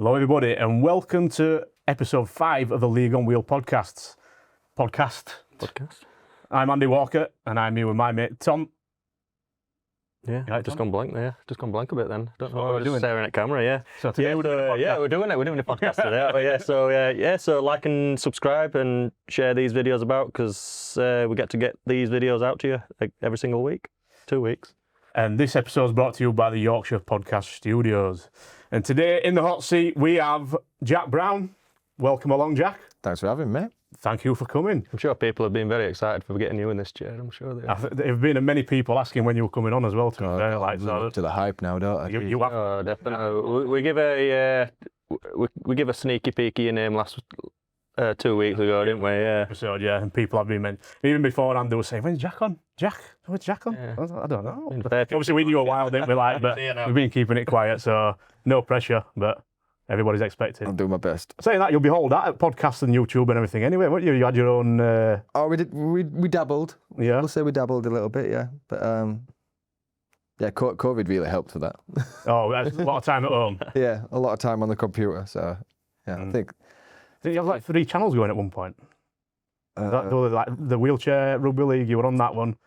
Hello, everybody, and welcome to episode 5 of the League on Wheel podcast. I'm Andy Walker, and I'm here with my mate Tom. Yeah, right, just Tom? gone blank there. Just gone blank a bit then. Don't know what what we're we're doing. just staring at camera. Yeah. So today we're doing it. We're doing a podcast today. Aren't we? So like and subscribe and share these videos about because we get these videos out to you like every single week, 2 weeks. And this episode is brought to you by the Yorkshire Podcast Studios. And today in the hot seat we have Jack Brown. Welcome along, Jack. Thanks for having me. Thank you for coming. I'm sure people have been very excited for getting you in this chair. I'm sure they have. There have been many people asking when you were coming on as well. To To the hype now, don't I? you have. Oh, definitely. We give a sneaky peeky name last 2 weeks ago, didn't we? Yeah. Episode, yeah, and people have been even beforehand they were saying, "When's Jack on? When's Jack on?" Yeah. I don't know. Fair. Obviously, we knew a while, didn't we? But we've been keeping it quiet, so no pressure. But everybody's expecting. I'll do my best. Saying that, you'll be hauled out at podcasts and YouTube and everything anyway, won't you? You had your own... We did. We dabbled. Yeah. We'll say we dabbled a little bit, yeah. But COVID really helped for that. Oh, that's a lot of time at home. Yeah, a lot of time on the computer. So yeah, I think. Didn't you have like 3 channels going at one point? Like the Wheelchair Rugby League, you were on that one.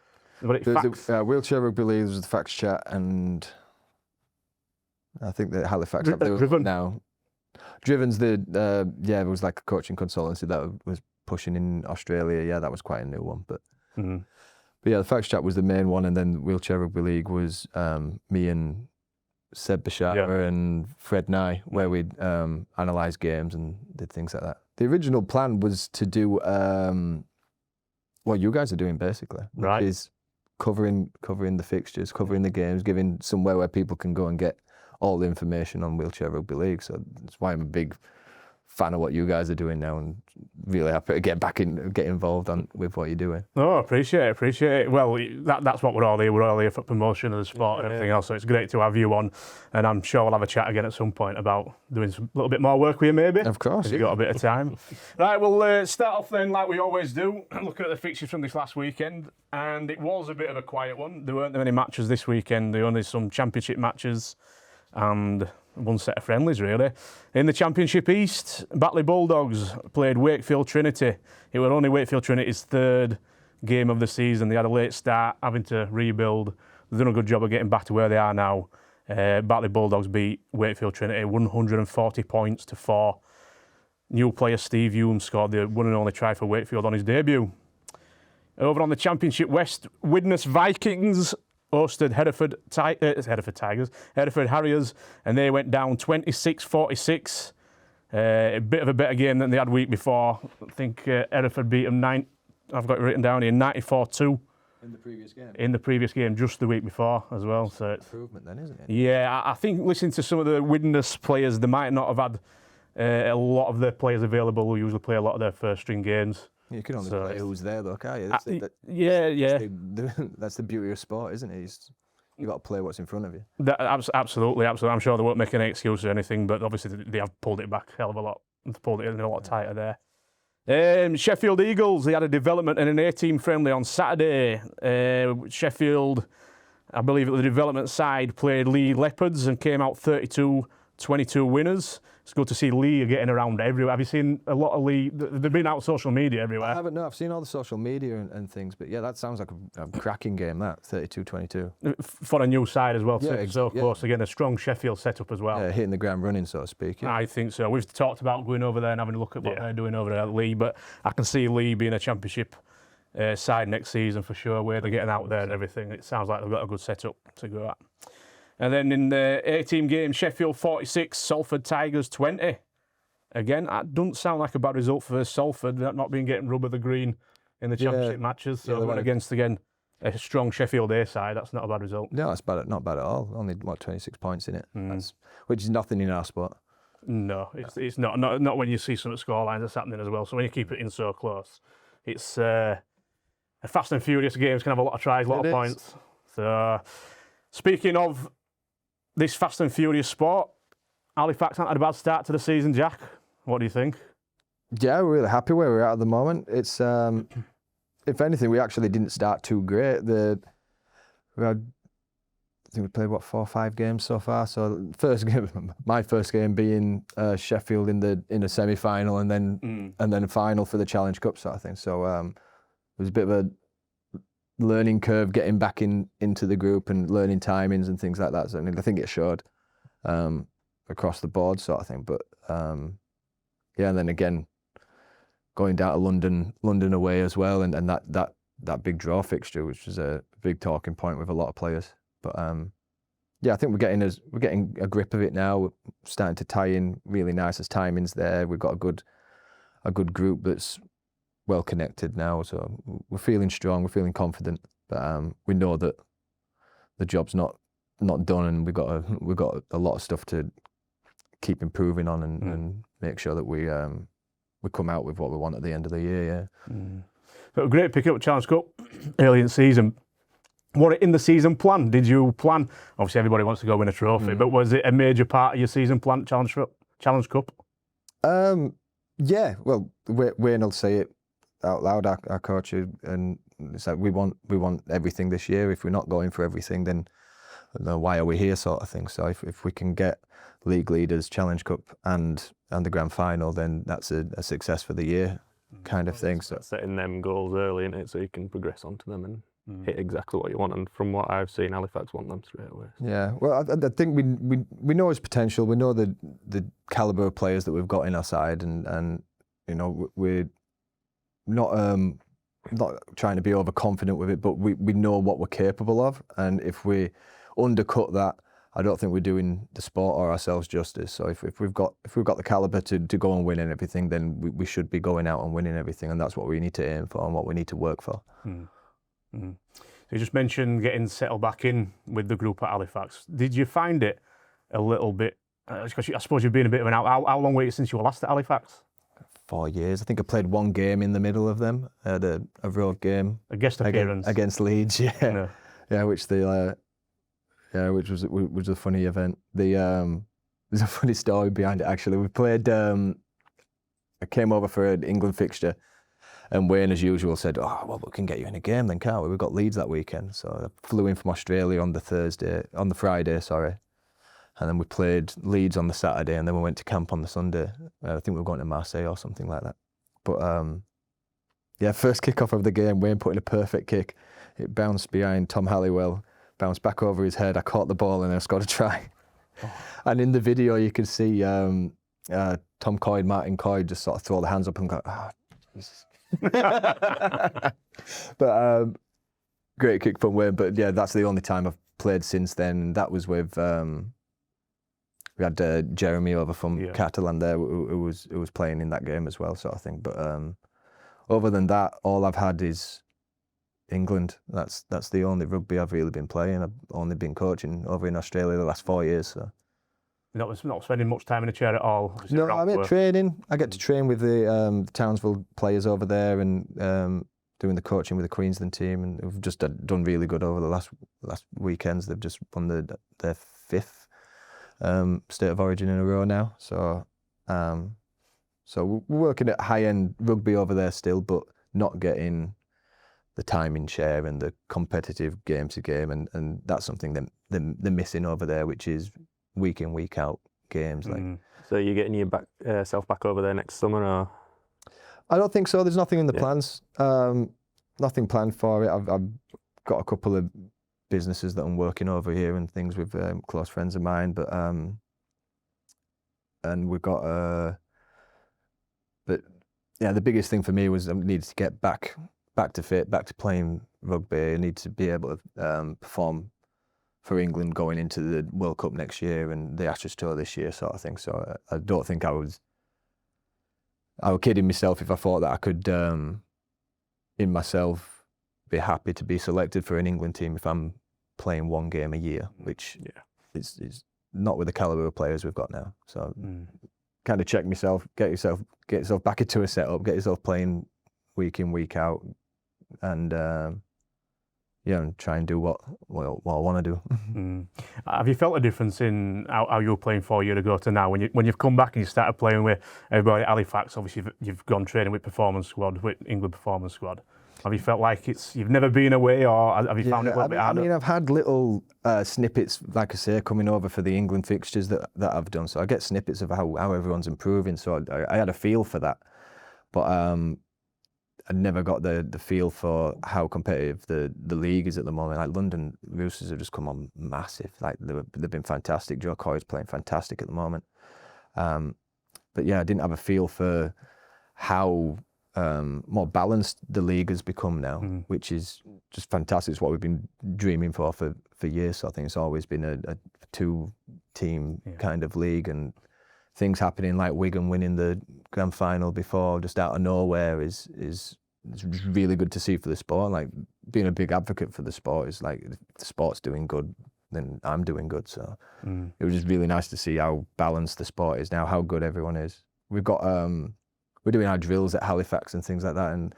But There's a Wheelchair Rugby League, there's the Fax Chat, and I think the Halifax have Driven. now. Driven's it was like a coaching consultancy that was pushing in Australia. Yeah, that was quite a new one, but yeah, the Fax Chat was the main one, and then Wheelchair Rugby League was me and Seb Bashara and Fred Nye, where we'd analyse games and did things like that. The original plan was to do what you guys are doing basically, right? Which is covering the fixtures, covering the games, giving somewhere where people can go and get all the information on Wheelchair Rugby League. So that's why I'm a big fan of what you guys are doing now, and really happy to get involved with what you're doing. Oh, appreciate it. Well, that's what we're all here. We're all here for promotion of the sport and everything else. So it's great to have you on, and I'm sure we'll have a chat again at some point about doing a little bit more work with you, maybe. Of course, if you've got a bit of time. Right, we'll start off then like we always do. Looking at the fixtures from this last weekend, and it was a bit of a quiet one. There weren't many matches this weekend. There were only some championship matches and one set of friendlies, really. In the Championship East, Batley Bulldogs played Wakefield Trinity. It was only Wakefield Trinity's 3rd game of the season. They had a late start, having to rebuild. They've done a good job of getting back to where they are now. Batley Bulldogs beat Wakefield Trinity 140 points to 4. New player Steve Hume scored the one and only try for Wakefield on his debut. Over on the Championship West, Widnes Vikings hosted Hereford Harriers, and they went down 26-46. A bit of a better game than they had week before. I think Hereford beat them I've got it written down here, 94-2. In the previous game? In the previous game, just the week before as well. So it's improvement then, isn't it? Yeah, I think listening to some of the Widnes players, they might not have had a lot of their players available who usually play a lot of their first string games. You can only play who's there, though, can't you? That's the beauty of sport, isn't it? You've got to play what's in front of you. Absolutely. I'm sure they won't make any excuse or anything, but obviously they have pulled it back a hell of a lot. They've pulled it in a lot tighter there. Sheffield Eagles, they had a development and an A-team friendly on Saturday. Sheffield, I believe the development side, played Lee Leopards and came out 32-22 winners. It's good to see Lee getting around everywhere. Have you seen a lot of Lee? They've been out on social media everywhere. I haven't, no. I've seen all the social media and things, but yeah, that sounds like a cracking game, that, 32-22. For a new side as well, yeah, so close. Again, a strong Sheffield setup as well. Yeah, hitting the ground running, so to speak. Yeah. I think so. We've talked about going over there and having a look at what they're doing over there at Lee, but I can see Lee being a championship side next season for sure, where they're getting out there and everything. It sounds like they've got a good setup to go at. And then in the A-team game, Sheffield 46, Salford Tigers 20. Again, that doesn't sound like a bad result for Salford, not being getting rub of the green in the championship matches. So they went against, again, a strong Sheffield A side. That's not a bad result. No, that's not bad at all. Only, 26 points in it, which is nothing in our sport. No, it's not when you see some scorelines that's happening as well. So when you keep it in so close, it's a fast and furious game. It's going to have a lot of tries, a lot of points. So speaking of this fast and furious sport, Halifax haven't had a bad start to the season, Jack. What do you think? Yeah, we're really happy where we're at the moment. It's, if anything, we actually didn't start too great. We had think we played 4 or 5 games so far. So first game, my first game being Sheffield in a semi-final, and then a final for the Challenge Cup sort of thing. So it was a bit of a learning curve getting back into the group and learning timings and things like that. So I think it showed across the board sort of thing. But yeah, and then again going down to London away as well, and that big draw fixture, which was a big talking point with a lot of players. But yeah, I think we're getting a grip of it now. We're starting to tie in really nice as timings there. We've got a good group that's well connected now, so we're feeling strong. We're feeling confident. But we know that the job's not done, and we've got a lot of stuff to keep improving on and make sure that we come out with what we want at the end of the year. Yeah. So a great pick up Challenge Cup early in the season. What in the season plan? Did you plan? Obviously, everybody wants to go win a trophy, but was it a major part of your season plan? Challenge Cup. Yeah. Well, Wayne will say it out loud. Our coach, and it's like we want everything this year. If we're not going for everything, then why are we here, sort of thing. So if we can get league leaders, Challenge Cup, and the grand final, then that's a success for the year, kind of thing. So setting them goals early in it, so you can progress onto them and hit exactly what you want. And from what I've seen, Halifax want them straight away. Yeah, well, I think we know his potential. We know the calibre of players that we've got in our side, and you know, we're not trying to be overconfident with it, but we know what we're capable of, and if we undercut that, I don't think we're doing the sport or ourselves justice. So if we've got the calibre to go and win and everything, then we should be going out and winning everything, and that's what we need to aim for and what we need to work for. So you just mentioned getting settled back in with the group at Halifax. Did you find it a little bit? Because I suppose you've been a bit of an out. How long were you since you were last at Halifax? 4 years. I think I played 1 game in the middle of them. I had a road game. A guest appearance against Leeds. Yeah, yeah, which was a funny event. There's a funny story behind it actually. We played. I came over for an England fixture, and Wayne, as usual, said, "Oh, well, we can get you in a game then, can't we? We've got Leeds that weekend." So I flew in from Australia on the Friday, and then we played Leeds on the Saturday, and then we went to camp on the Sunday. I think we were going to Marseille or something like that. But yeah, first kick-off of the game, Wayne put in a perfect kick. It bounced behind Tom Halliwell, bounced back over his head. I caught the ball and I scored a try. And in the video, you could see Tom Coyd, Martin Coyd, just sort of throw their hands up and go, Jesus. But great kick from Wayne. But yeah, that's the only time I've played since then. That was with we had Jeremy over from Catalan there, who was playing in that game as well, sort of thing. But other than that, all I've had is England. That's the only rugby I've really been playing. I've only been coaching over in Australia the last 4 years. So. Not spending much time in a chair at all? No, I'm at training. I get to train with the Townsville players over there, and doing the coaching with the Queensland team, and we've just done really good over the last weekends. They've just won their 5th State of Origin in a row now. So we're working at high-end rugby over there still, but not getting the timing share and the competitive game to game, and that's something they're missing over there, which is week in, week out games. Like. So you're getting your self back over there next summer, or? I don't think so. There's nothing in the plans. Nothing planned for it. I've got a couple of businesses that I'm working over here and things with close friends of mine, but and we've got but yeah, the biggest thing for me was I needed to get back to fit, back to playing rugby. I need to be able to perform for England going into the World Cup next year and the Ashes Tour this year, sort of thing. So I don't think I was kidding myself if I thought that I could, in myself, be happy to be selected for an England team if I'm playing 1 game a year, which is not with the calibre of players we've got now. So kind of check myself, get yourself back into a setup, get yourself playing week in, week out, and and try and do what I want to do. Have you felt a difference in how you were playing 4 years ago to now? When you've come back and you started playing with everybody at Halifax, obviously you've gone training with Performance Squad, with England Performance Squad. Have you felt like you've never been away, or have you found it a little bit harder? I mean, I've had little snippets, like I say, coming over for the England fixtures that I've done. So I get snippets of how everyone's improving. So I had a feel for that, but I never got the feel for how competitive the league is at the moment. Like London Roosters have just come on massive. Like they've been fantastic. Joe Coy's playing fantastic at the moment. But yeah, I didn't have a feel for how more balanced the league has become now, which is just fantastic. It's what we've been dreaming for years. So I think it's always been a two-team kind of league, and things happening like Wigan winning the grand final before, just out of nowhere, is really good to see for the sport. Like being a big advocate for the sport is like, if the sport's doing good, then I'm doing good. So it was just really nice to see how balanced the sport is now, how good everyone is. We've got we're doing our drills at Halifax and things like that, and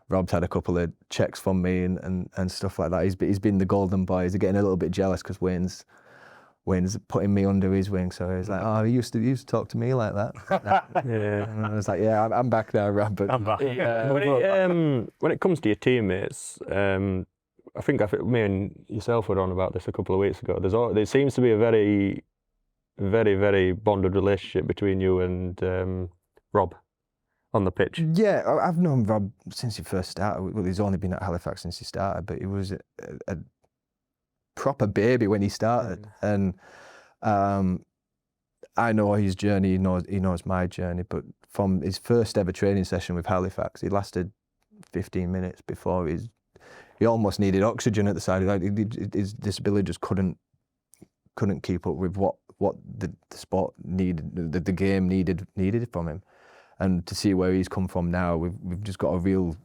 Rob's had a couple of checks from me and stuff like that. He's been the golden boy. He's getting a little bit jealous because Wayne's putting me under his wing. So he's like, "Oh, he used to talk to me like that." Yeah. And I was like, "Yeah, I'm back now, Rob." But I'm back. When it comes to your teammates, I think me and yourself were on about this a couple of weeks ago. There seems to be a very, very, very bonded relationship between you and Rob on the pitch. Yeah, I've known Rob since he first started. Well, he's only been at Halifax since he started, but he was a proper baby when he started. And I know his journey, he knows my journey, but from his first ever training session with Halifax, he lasted 15 minutes before he almost needed oxygen at the side. Like his disability just couldn't keep up with what the sport needed, the game needed from him. And to see where he's come from now, we've just got a real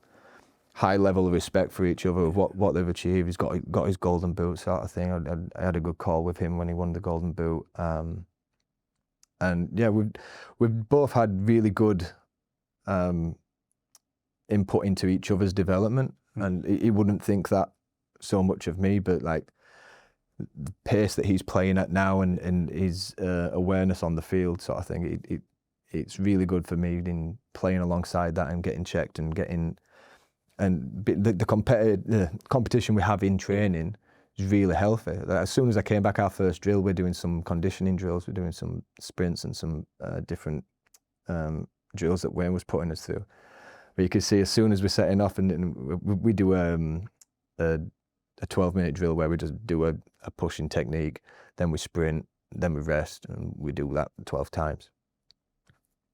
high level of respect for each other of what they've achieved. He's got his golden boot sort of thing. I had a good call with him when he won the golden boot. And yeah, we've both had really good input into each other's development. And he wouldn't think that so much of me, but like the pace that he's playing at now and his awareness on the field sort of thing, it's really good for me in playing alongside that and getting checked and the competition we have in training is really healthy. As soon as I came back our first drill, we're doing some conditioning drills, we're doing some sprints and some different drills that Wayne was putting us through. But you can see as soon as we're setting off, and we do a 12-minute drill where we just do a pushing technique, then we sprint, then we rest, and we do that 12 times.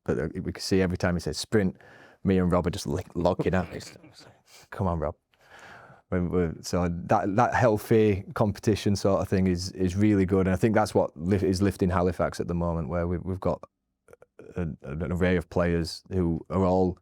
But we can see every time he says sprint, me and Rob are just locking up. Come on, Rob. So that healthy competition sort of thing is really good, and I think that's what is lifting Halifax at the moment, where we've got an array of players who are all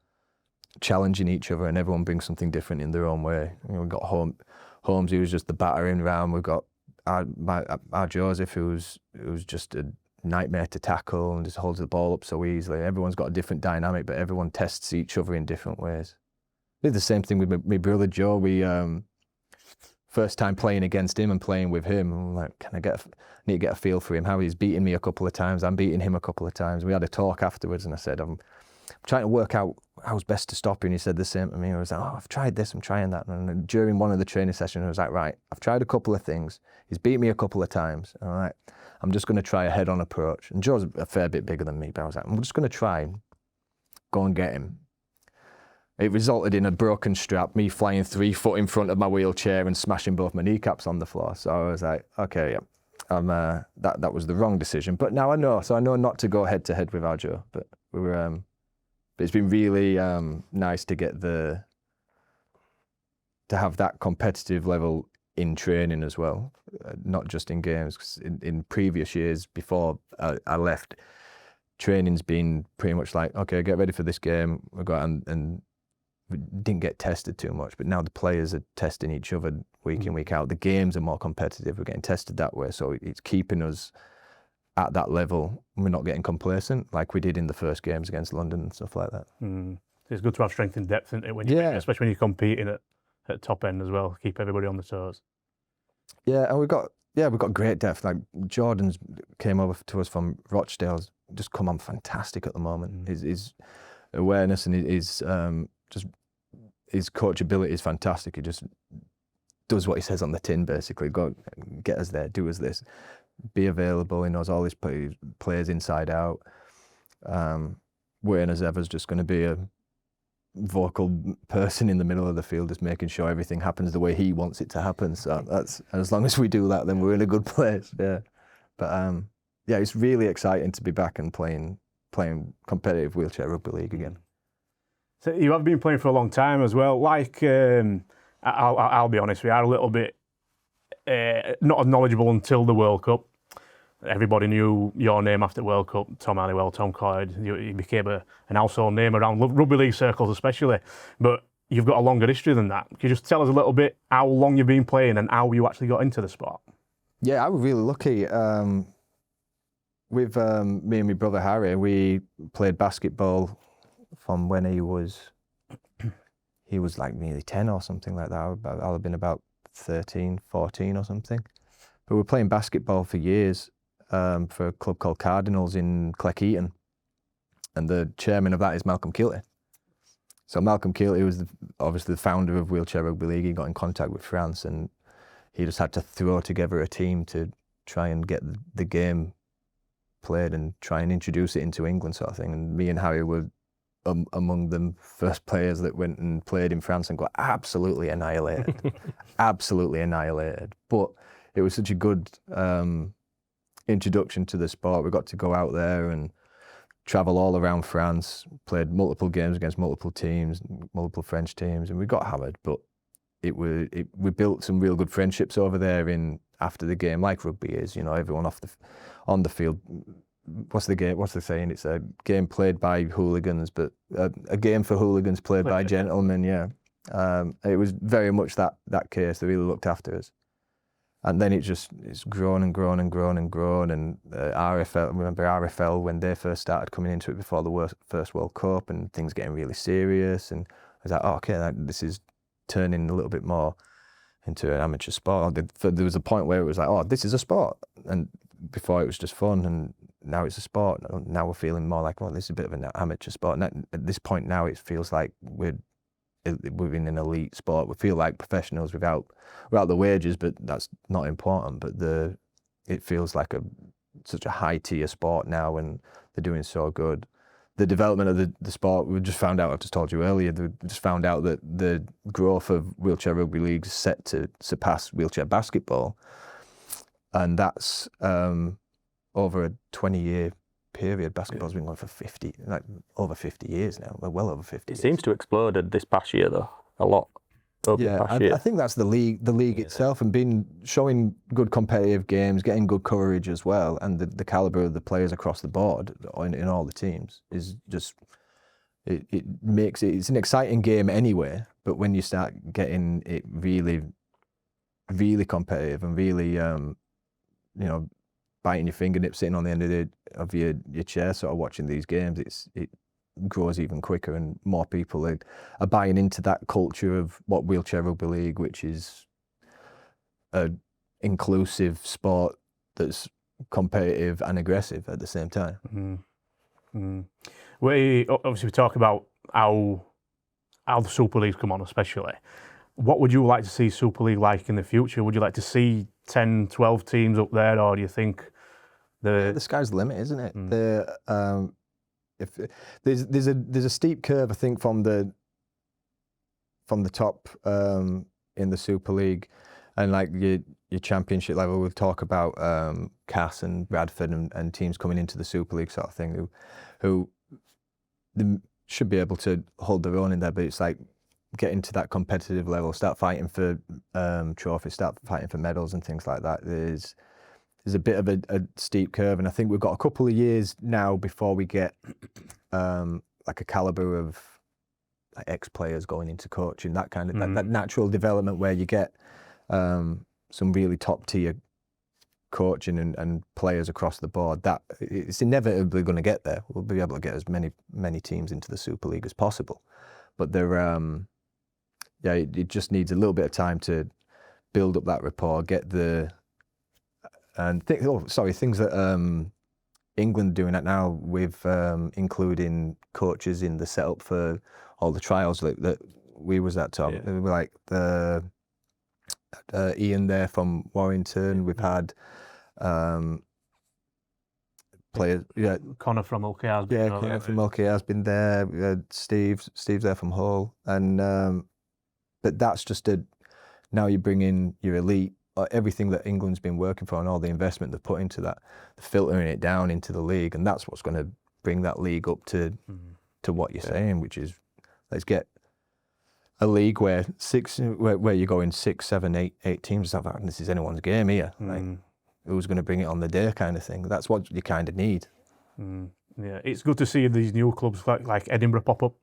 challenging each other, and everyone brings something different in their own way. We've got Holmes, who was just the battering round. We've got our Joseph, who's just a nightmare to tackle and just holds the ball up so easily. Everyone's got a different dynamic, but everyone tests each other in different ways. I did the same thing with my brother Joe. We first time playing against him and playing with him, I'm like, I need to get a feel for him, how he's beaten me a couple of times, I'm beating him a couple of times. We had a talk afterwards and I said, I'm trying to work out how's best to stop you, and he said the same to me. I was like, I've tried this, I'm trying that. And during one of the training sessions I was like, right, I've tried a couple of things, he's beat me a couple of times, and I'm just going to try a head-on approach. And Joe's a fair bit bigger than me, but I was like, I'm just going to try and go and get him. It resulted in a broken strap, me flying 3 foot in front of my wheelchair and smashing both my kneecaps on the floor. So I was like, okay, yeah, that was the wrong decision. But now I know, so I know not to go head-to-head with our Joe. But it's been really nice to get to have that competitive level in training as well, not just in games. 'Cause in previous years before I left, training's been pretty much like, okay, get ready for this game. We got and we didn't get tested too much, but now the players are testing each other week in, week out. The games are more competitive. We're getting tested that way, so it's keeping us at that level. We're not getting complacent like we did in the first games against London and stuff like that. It's good to have strength and depth, isn't it? Especially when you're competing at top end as well. Keep everybody on the toes. Yeah, and we've got great depth. Like Jordan's came over to us from Rochdale's just come on fantastic at the moment. His awareness and his just his coachability is fantastic. He just does what he says on the tin, basically. Go get us there, do us this, be available. He knows all his players inside out. Wayne, as ever, is just going to be a vocal person in the middle of the field, just making sure everything happens the way he wants it to happen. So that's, and as long as we do that, then we're in a good place. Yeah, but yeah, it's really exciting to be back and playing competitive wheelchair rugby league again. So you have been playing for a long time as well. Like, I'll be honest, we are a little bit not as knowledgeable until the World Cup. Everybody knew your name after the World Cup, Tom Halliwell, Tom Coyd. You became an household name around rugby league circles especially. But you've got a longer history than that. Can you just tell us a little bit how long you've been playing and how you actually got into the sport? Yeah, I was really lucky. With me and my brother Harry, we played basketball from when he was like nearly 10 or something like that. I'll have been about 13, 14 or something. But we were playing basketball for years for a club called Cardinals in Cleckheaton. And the chairman of that is Malcolm Kilty. So Malcolm Kilty was obviously the founder of Wheelchair Rugby League. He got in contact with France and he just had to throw together a team to try and get the game played and try and introduce it into England, sort of thing. And me and Harry were among the first players that went and played in France and got absolutely annihilated. Absolutely annihilated. But it was such a good introduction to the sport. We got to go out there and travel all around France, played multiple games against multiple teams, multiple French teams, and we got hammered. But we built some real good friendships over there after the game, like rugby is. You know, everyone on the field. What's the saying? It's a game played by hooligans, but a game for hooligans played by gentlemen. Yeah, it was very much that case. They really looked after us, and then it's grown and grown and grown and grown. And RFL, remember RFL when they first started coming into it before the first World Cup, and things getting really serious. And I was like, oh, okay, this is turning a little bit more into an amateur sport. There was a point where it was like, oh, this is a sport, and before it was just fun, and now it's a sport. Now we're feeling more like, well, this is a bit of an amateur sport. And at this point now, it feels like we're in an elite sport. We feel like professionals without the wages, but that's not important. But it feels like such a high tier sport now, and they're doing so good. The development of the sport, we just found out, I've just told you earlier, we just found out that the growth of Wheelchair Rugby League is set to surpass wheelchair basketball. And that's over a 20-year period. Basketball's been going for over 50 years now. Well over 50 years. It seems to have exploded this past year, though, a lot. I think that's the league itself, and showing good competitive games, getting good coverage as well, and the calibre of the players across the board in all the teams is just, it's an exciting game anyway, but when you start getting it really, really competitive and really, biting your fingertips, sitting on the end of your chair, sort of watching these games, it grows even quicker, and more people are buying into that culture of what Wheelchair Rugby League, which is an inclusive sport that's competitive and aggressive at the same time. Mm-hmm. Mm-hmm. We talk about how the Super League's come on, especially. What would you like to see Super League like in the future? Would you like to see 10, 12 teams up there, or do you think the sky's the limit, isn't it? If there's a steep curve, I think, from the top in the Super League, and like your championship level. We'll talk about Cass and Bradford and teams coming into the Super League sort of thing, who they should be able to hold their own in there. But it's like getting to that competitive level, start fighting for trophies, start fighting for medals and things like that. There's a bit of a steep curve, and I think we've got a couple of years now before we get like a calibre of like ex-players going into coaching, that kind of that natural development where you get some really top-tier coaching and players across the board. That it's inevitably going to get there. We'll be able to get as many teams into the Super League as possible, but it just needs a little bit of time to build up that rapport, get things that England doing that now with including coaches in the setup for all the trials that we was at, Tom. We were like the Ian there from Warrington. We've had players. Yeah, Connor from OKR. Connor from OKR has been there. We had Steve's there from Hull, and but that's just now you bring in your elite. Everything that England's been working for and all the investment they've put into that, filtering it down into the league, and that's what's going to bring that league up to what you're saying, which is let's get a league where you're going 6, 7, 8 teams. This is anyone's game here. Like, who's going to bring it on the day, kind of thing. That's what you kind of need. Yeah, it's good to see these new clubs like Edinburgh pop up.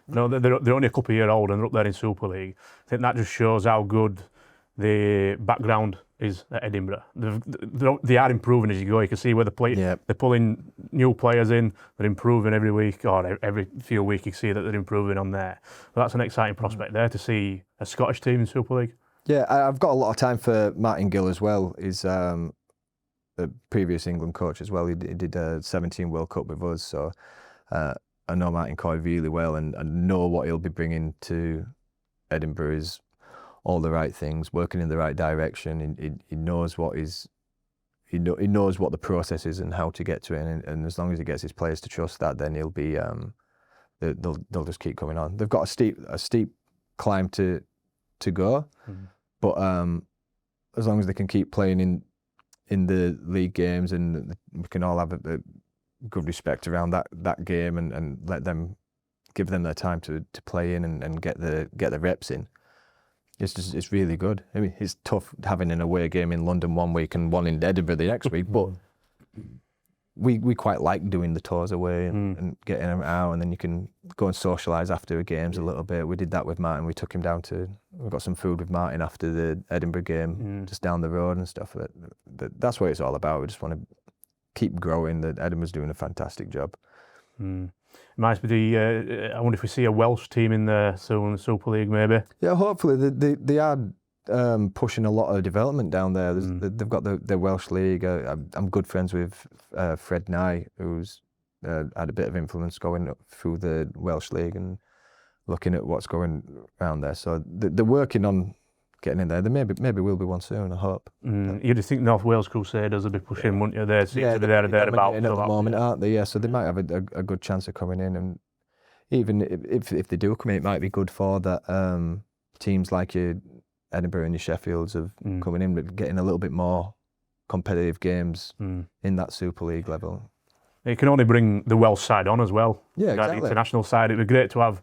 No, they're only a couple of years old and they're up there in Super League. I think that just shows how good the background is at Edinburgh. They are improving as you go. You can see where they're pulling new players in. They're improving every week, or every few weeks you see that they're improving on there. But that's an exciting prospect there to see a Scottish team in Super League. Yeah, I've got a lot of time for Martin Gill as well. He's the previous England coach as well. He did a 17 World Cup with us, so I know Martin Coy really well, and I know what he'll be bringing to Edinburgh is all the right things, working in the right direction. He knows what he knows what the process is and how to get to it, and as long as he gets his players to trust that, then he'll be they'll just keep coming on. They've got a steep climb to go, but as long as they can keep playing in the league games, and we can all have a good respect around that game, and give them their time to play in and get the reps in. It's really good. I mean, it's tough having an away game in London one week and one in Edinburgh the next week, but we quite like doing the tours away and getting them out, and then you can go and socialise after the games a little bit. We did that with Martin. We took him down we got some food with Martin after the Edinburgh game, just down the road and stuff. That's what it's all about. We just want to keep growing. Edinburgh's doing a fantastic job. Might be I wonder if we see a Welsh team in there soon, the Super League maybe. Yeah, hopefully they are pushing a lot of development down there. They've got the Welsh League. I'm good friends with Fred Nye, who's had a bit of influence going up through the Welsh League and looking at what's going around there. So they're working on getting in there. There maybe will be one soon, I hope. You'd think North Wales Crusaders will be pushing, wouldn't you? They're there and thereabouts at the moment, aren't they? Yeah, so they might have a good chance of coming in, and even if they do come in, it might be good for that teams like your Edinburgh and your Sheffields of coming in, but getting a little bit more competitive games in that Super League level. It can only bring the Welsh side on as well. Yeah, exactly. The international side. It'd be great to have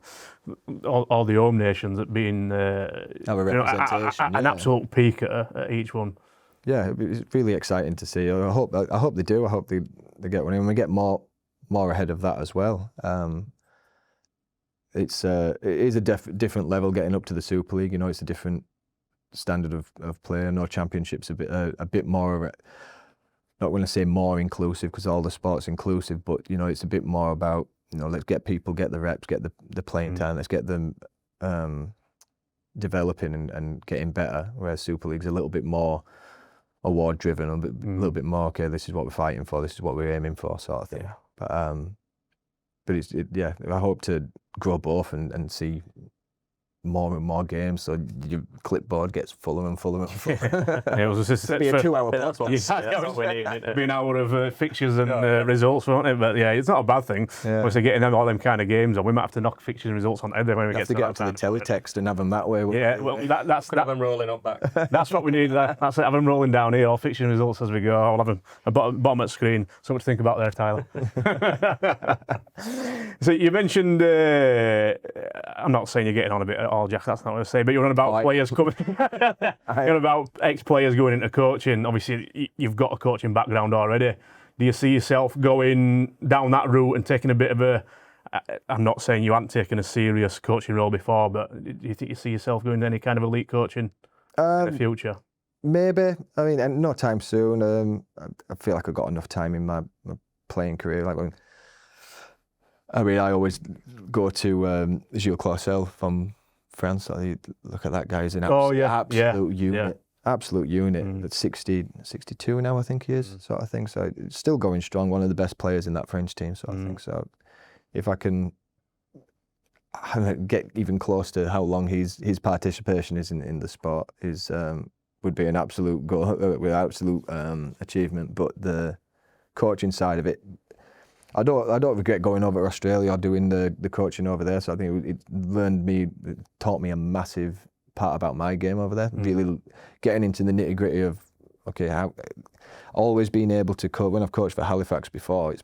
all the home nations being have a representation, an absolute peak at each one. Yeah, it's really exciting to see. I hope they do. I hope they get one in. And we get more ahead of that as well. It is a different level getting up to the Super League. You know, it's a different standard of play. I know Championship's a bit more. Not going to say more inclusive because all the sport's inclusive, but you know, it's a bit more about, you know, let's get people, get the reps, get the playing time, let's get them developing and getting better. Whereas Super League's a little bit more award driven, a little bit more, okay, this is what we're fighting for, this is what we're aiming for, sort of thing. Yeah. But I hope to grow both and see more and more games, so your clipboard gets fuller and fuller and fuller. It was just be a 2-hour podcast. That's what we need. It'd be an hour of fixtures and results, won't it? But yeah, it's not a bad thing. Yeah. Once they're getting all them kind of games on, we might have to knock fixtures and results on Edinburgh when we get to that time. To the teletext and have them that way. Yeah, well, that's have them rolling up back. That's what we need there. That's it. Have them rolling down here, all fixtures and results as we go. I'll have them a bottom at screen. So much to think about there, Tyler. So you mentioned, I'm not saying you're getting on a bit at all, Jack. That's not what I say. But you're on about players coming. You're on about ex-players going into coaching. Obviously, you've got a coaching background already. Do you see yourself going down that route and taking a bit of a? I'm not saying you haven't taken a serious coaching role before, but do you think you see yourself going to any kind of elite coaching in the future? Maybe. I mean, no time soon. I feel like I've got enough time in my playing career. I always go to Gilles Clausel from France. I look at that guy. He's an absolute unit. Yeah. Absolute unit. That's 62 now, I think he is, sort of thing. So still going strong. One of the best players in that French team, sort of thing. So if I can get even close to how long his participation is in the sport is would be an absolute achievement. But the coaching side of it, I don't regret going over to Australia or doing the coaching over there. So I think it taught me a massive part about my game over there. Really getting into the nitty gritty of how always being able to coach. When I've coached for Halifax before,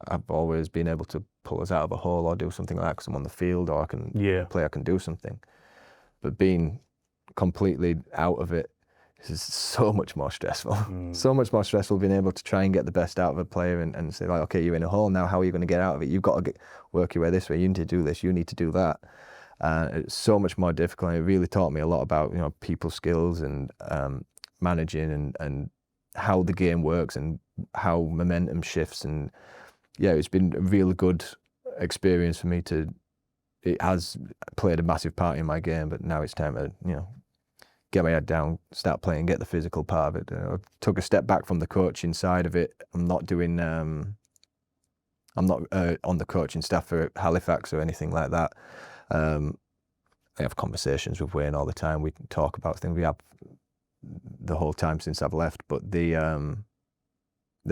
I've always been able to pull us out of a hole or do something like that because I'm on the field or I can play, I can do something. But being completely out of it is so much more stressful. So much more stressful being able to try and get the best out of a player and say, like, okay, you're in a hole now, how are you going to get out of it? You've got to work your way this way, you need to do this, you need to do that. It's so much more difficult. It really taught me a lot about people skills and managing and how the game works and how momentum shifts. And yeah, it's been a really good experience for me it has played a massive part in my game, but now it's time to, get my head down, start playing, get the physical part of it. I took a step back from the coaching side of it. I'm not doing, I'm not on the coaching staff for Halifax or anything like that. I have conversations with Wayne all the time. We can talk about things. We have the whole time since I've left, but the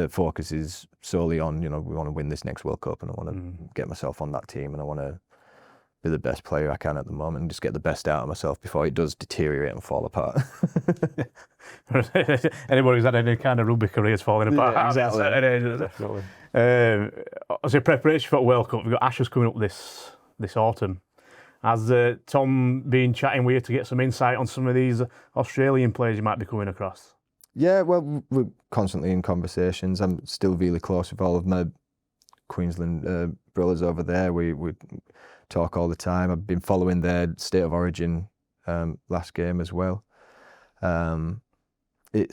focus is solely on, we want to win this next World Cup and I want to get myself on that team and I want to be the best player I can at the moment and just get the best out of myself before it does deteriorate and fall apart. Anybody who's had any kind of rugby career is falling apart. Yeah, exactly. Definitely. As a preparation for the World Cup, we've got Ashes coming up this autumn. Has Tom been chatting with you to get some insight on some of these Australian players you might be coming across? Yeah, well, we're constantly in conversations. I'm still really close with all of my Queensland brothers over there. We talk all the time. I've been following their State of Origin last game as well. We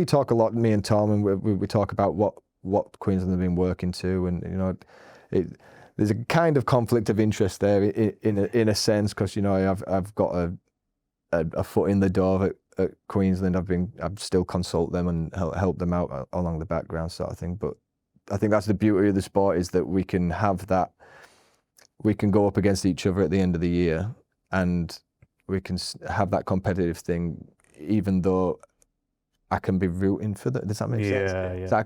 talk a lot, me and Tom, and we talk about what Queensland have been working to, and there's a kind of conflict of interest there in a sense because I've got a foot in the door at Queensland. I've still consult them and help them out along the background sort of thing. But I think that's the beauty of the sport is that we can have that. We can go up against each other at the end of the year, and we can have that competitive thing, even though I can be rooting for them. Does that make sense? Yeah. So I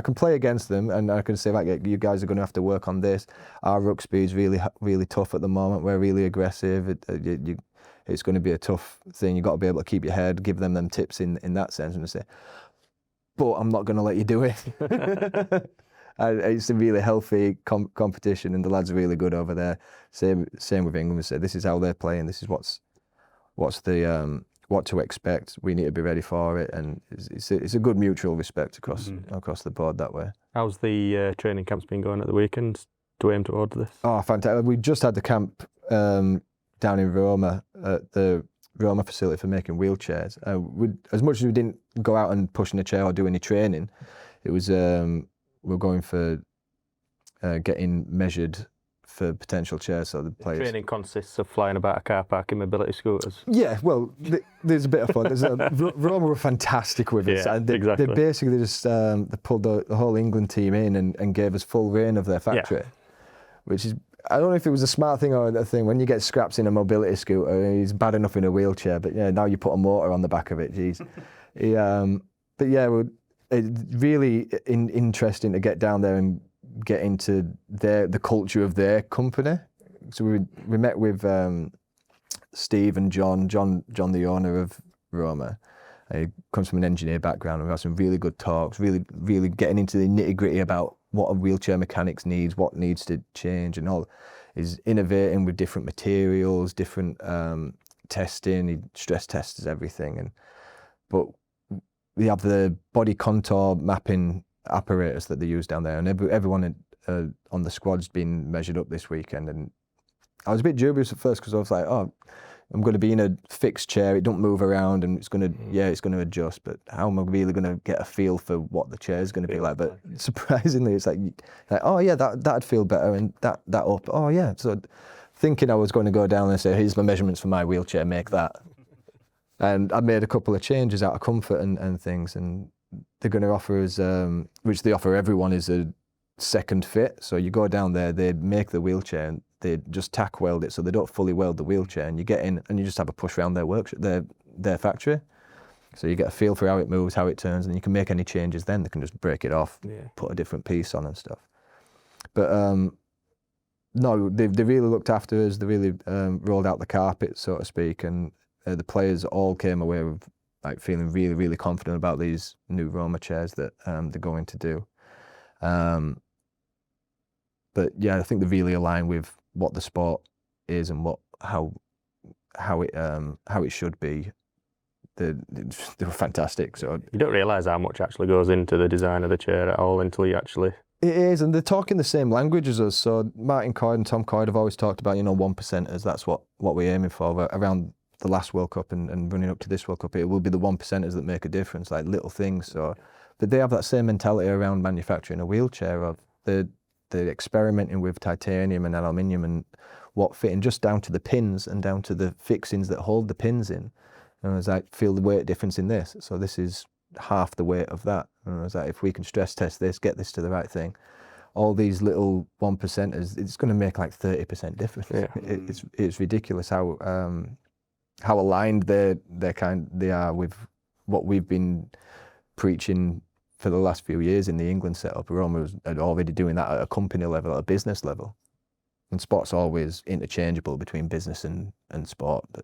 can play against them, and I can say, like, you guys are going to have to work on this. Our ruck speed's really, really tough at the moment. We're really aggressive. It's going to be a tough thing. You've got to be able to keep your head, give them tips in that sense, and say, but I'm not going to let you do it. It's a really healthy competition, and the lads are really good over there. Same with England. We say this is how they're playing. This is what to expect. We need to be ready for it, and it's a good mutual respect across the board that way. How's the training camps been going at the weekend? Do we aim towards this? Oh, fantastic! We just had the camp down in Roma at the Roma facility for making wheelchairs. As much as we didn't go out and push in a chair or do any training, it was we're going for getting measured for potential chairs. So the players. Training consists of flying about a car park in mobility scooters. Yeah, well, there's a bit of fun. Roma were fantastic with us. Yeah, And exactly. They basically just they pulled the whole England team in and gave us full reign of their factory, which is. I don't know if it was a smart thing or a thing. When you get scraps in a mobility scooter, he's bad enough in a wheelchair, but yeah, now you put a motor on the back of it. Geez, but yeah, it's really interesting to get down there and get into the culture of their company. So we met with Steve and John, the owner of Roma. He comes from an engineer background, and we had some really good talks. Really getting into the nitty gritty about what a wheelchair mechanics needs, what needs to change, and all. Is innovating with different materials, different testing. He stress tests everything, but we have the body contour mapping apparatus that they use down there, and everyone on the squad's been measured up this weekend. And I was a bit dubious at first because I was like, oh, I'm going to be in a fixed chair, it don't move around, and it's going to adjust, but how am I really going to get a feel for what the chair is going to be like? But surprisingly, it's like oh yeah, that'd feel better, and that up, oh yeah. So thinking I was going to go down and say, here's my measurements for my wheelchair, make that. And I made a couple of changes out of comfort and things, and they're going to offer us, which they offer everyone, is a second fit. So you go down there, they make the wheelchair and they just tack weld it, so they don't fully weld the wheelchair, and you get in and you just have a push around their workshop, their factory. So you get a feel for how it moves, how it turns, and you can make any changes then. They can just break it off, put a different piece on and stuff. But no, they really looked after us. They really rolled out the carpet, so to speak, and the players all came away with like feeling really, really confident about these new Roma chairs that they're going to do. But yeah, I think they really align with what the sport is and how it should be. They were fantastic. So you don't realise how much actually goes into the design of the chair at all until you actually. It is, and they're talking the same language as us. So Martin Coyd and Tom Coyd have always talked about 1%ers. That's what we're aiming for. But around the last World Cup and running up to this World Cup, it will be the 1%ers that make a difference, like little things. So, but they have that same mentality around manufacturing a wheelchair. Of the experimenting with titanium and aluminium and what fitting, just down to the pins and down to the fixings that hold the pins in. And I was like, feel the weight difference in this. So this is half the weight of that. And I was like, if we can stress test this, get this to the right thing, all these little 1%ers, it's going to make like 30% difference. Yeah. It's ridiculous how aligned they are with what we've been preaching for the last few years in the England setup. Roma was already doing that at a company level, at a business level. And sport's always interchangeable between business and sport. But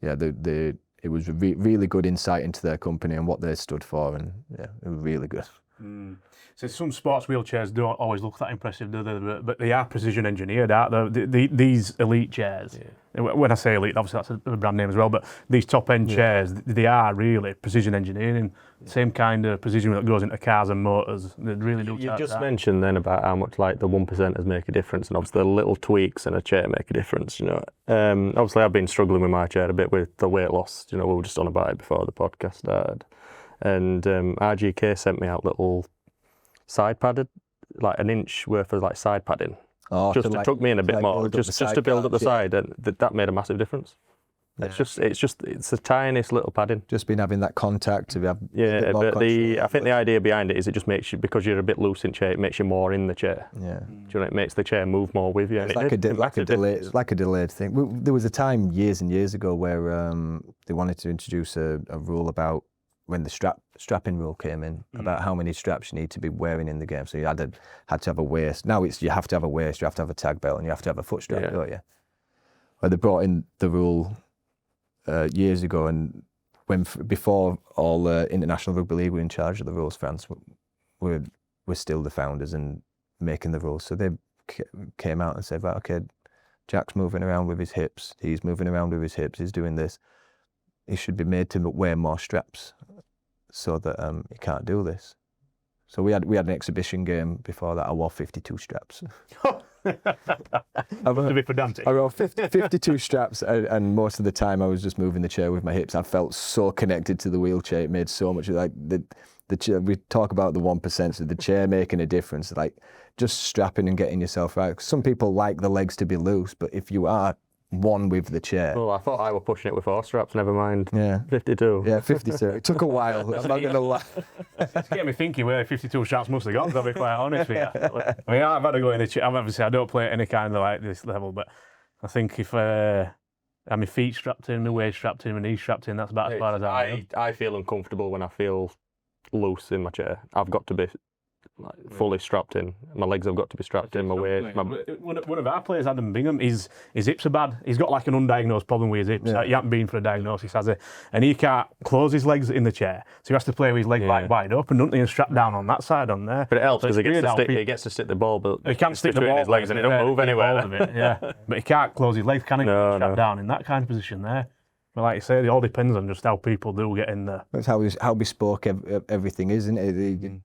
yeah, it was really good insight into their company and what they stood for, and yeah, it was really good. So some sports wheelchairs don't always look that impressive, do they? But they are precision engineered, aren't they? These elite chairs. Yeah. When I say elite, obviously that's a brand name as well. But these top end chairs, they are really precision engineering. Same kind of precision that goes into cars and motors. They really do. You just mentioned then about how much like the 1%ers make a difference, and obviously the little tweaks in a chair make a difference. Obviously I've been struggling with my chair a bit with the weight loss. We were just on about it before the podcast started, and RGK sent me out little side padded, like an inch worth of like side padding. It took me in a bit more, just to build up the side, and that made a massive difference. Yeah. It's the tiniest little padding. Just been having that contact to have. Yeah, but I think the idea behind it is it just makes you, because you're a bit loose in chair, it makes you more in the chair. Yeah. It makes the chair move more with you. It's like a delayed thing. There was a time years and years ago where they wanted to introduce a rule about when the strapping rule came in, about how many straps you need to be wearing in the game. So you had to have a waist. Now you have to have a waist, you have to have a tag belt, and you have to have a foot strap, don't you? Well, they brought in the rule years ago, and before all International Rugby League were in charge of the rules, France were still the founders and making the rules. So they came out and said, right, okay, Jack's moving around with his hips, he's moving around with his hips, he's doing this. He should be made to wear more straps so that he can't do this. So we had an exhibition game before that. I wore 52 straps. To be pedantic. I wore 52 straps, and most of the time I was just moving the chair with my hips. I felt so connected to the wheelchair. It made so much, like the chair. We talk about the 1%, so the chair making a difference. Like just strapping and getting yourself right. Some people like the legs to be loose, but if you are one with the chair. Well, I thought I were pushing it with 4 straps, never mind. Yeah. 52. Yeah, 52. It took a while, I'm not going to lie. It's getting me thinking where 52 straps must have got, I'll be quite honest with you. I mean, I've had to go in the chair. Obviously, I don't play at any kind of like this level, but I think if I have my feet strapped in, my waist strapped in, my knees strapped in, that's about as far as I feel uncomfortable when I feel loose in my chair. I've got to be fully strapped in. My legs have got to be strapped in, my waist. One of our players, Adam Bingham, his hips are bad. He's got like an undiagnosed problem with his hips. He hasn't been for a diagnosis, has he? And he can't close his legs in the chair. So he has to play with his leg wide open, doesn't he, and strapped down on that side on there. But it helps because he gets to stick the ball, but he can't stick the ball his legs and it don't move anywhere. But he can't close his legs, can he? Strapped down in that kind of position there. But like you say, it all depends on just how people do get in there. That's how bespoke everything is, isn't it?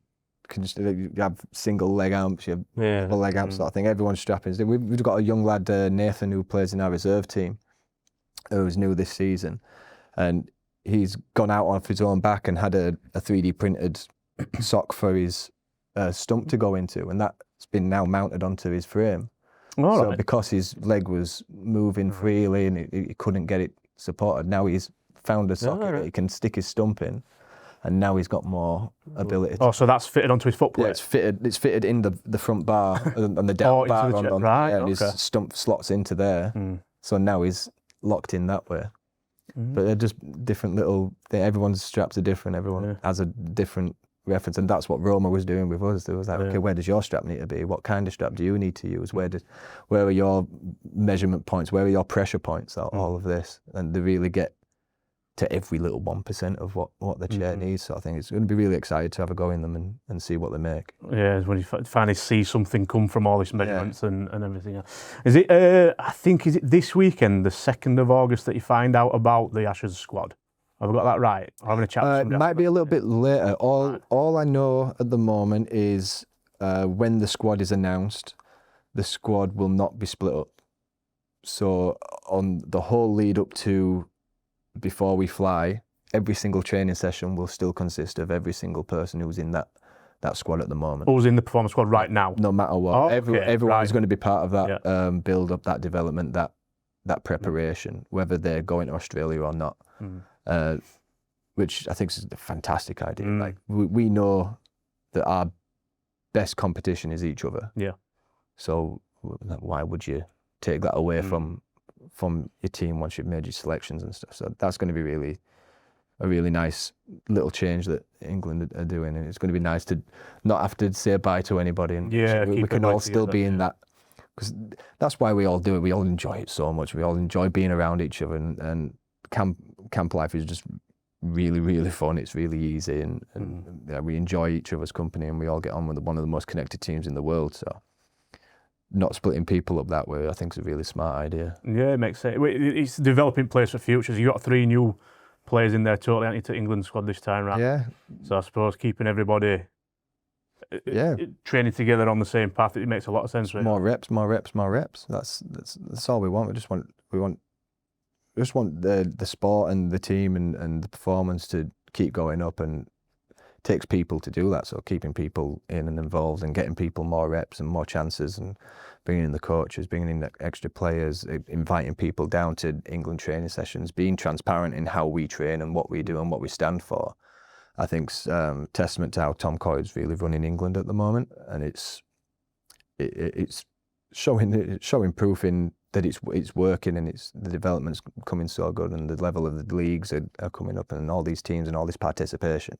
You have single leg amps, you have double leg amps, sort of thing. Everyone's strapping. We've got a young lad, Nathan, who plays in our reserve team, who's new this season, and he's gone out off his own back and had a 3D printed sock for his stump to go into, and that's been now mounted onto his frame. So because his leg was moving freely and he couldn't get it supported, now he's found a socket that he can stick his stump in. and now he's got more ability. Oh, so that's fitted onto his foot plate? Yeah, it's fitted in the front bar and the down bar on right, and his stump slots into there. So now he's locked in that way. But they're just different little things. Everyone's straps are different. Everyone has a different reference, and that's what Roma was doing with us. It was like, okay, where does your strap need to be? What kind of strap do you need to use? Where are your measurement points? Where are your pressure points? All of this, and they really get to every little 1% of what the chair needs. So I think it's going to be really excited to have a go in them and see what they make. Yeah, when you finally see something come from all these measurements and everything else. Is it? I think is it this weekend, the 2nd of August, that you find out about the Ashes squad? Have I got that right? I'm having a chat. It might be a little bit later. All I know at the moment is when the squad is announced, the squad will not be split up. So on the whole lead up to before we fly, every single training session will still consist of every single person who's in that squad at the moment. Who's in the performance squad right now? No matter what. Everyone is going to be part of that build up, that development, that preparation, whether they're going to Australia or not. Which I think is a fantastic idea. Like we know that our best competition is each other. Yeah. So why would you take that away from your team once you've made your selections and stuff? So that's going to be a really nice little change that England are doing, and it's going to be nice to not have to say bye to anybody, and we can all still be in that, because that's why we all do it. We all enjoy it so much. We all enjoy being around each other, and camp life is just really, really fun. It's really easy, and we enjoy each other's company, and we all get on with one of the most connected teams in the world. So not splitting people up that way, I think, is a really smart idea. Yeah, it makes sense. It's developing players for futures. You've got 3 new players in there totally, haven't you, to England squad this time, right? Yeah. So I suppose keeping everybody training together on the same path, it makes a lot of sense. Really. More reps. That's all we want. We just want the sport and the team and the performance to keep going up, and it takes people to do that. So keeping people in and involved and getting people more reps and more chances, and bringing in the coaches, bringing in extra players, inviting people down to England training sessions, being transparent in how we train and what we do and what we stand for, I think's testament to how Tom Coy's really running England at the moment, and it's showing proof in that it's working, and the development's coming so good, and the level of the leagues are coming up, and all these teams and all this participation.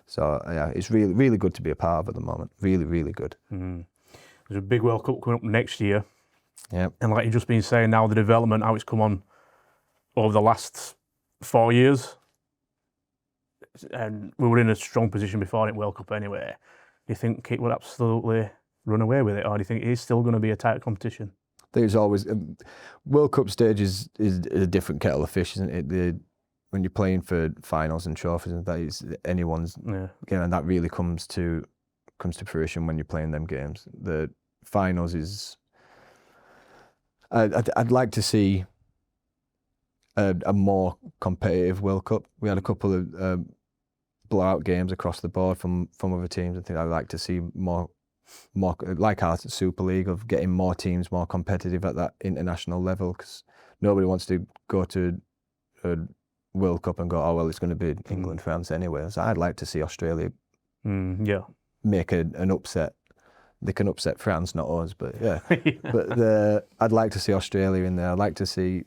So yeah, it's really, really good to be a part of at the moment. Really, really good. There's a big World Cup coming up next year. Yeah. And like you've just been saying now, the development, how it's come on over the last 4 years, and we were in a strong position before it World Cup anyway. Do you think it would absolutely run away with it, or do you think it is still going to be a tight competition? There's always World Cup stage is a different kettle of fish, isn't it? When you're playing for finals and trophies, and that is anyone's game, and that really comes to fruition when you're playing them games. The finals is. I'd like to see a more competitive World Cup. We had a couple of blowout games across the board from other teams. I think I'd like to see more like our Super League, of getting more teams more competitive at that international level, because nobody wants to go to a World Cup and go, oh well, it's going to be England, France anyway. So I'd like to see Australia make an upset. They can upset France, not us, but yeah. But I'd like to see Australia in there. I'd like to see,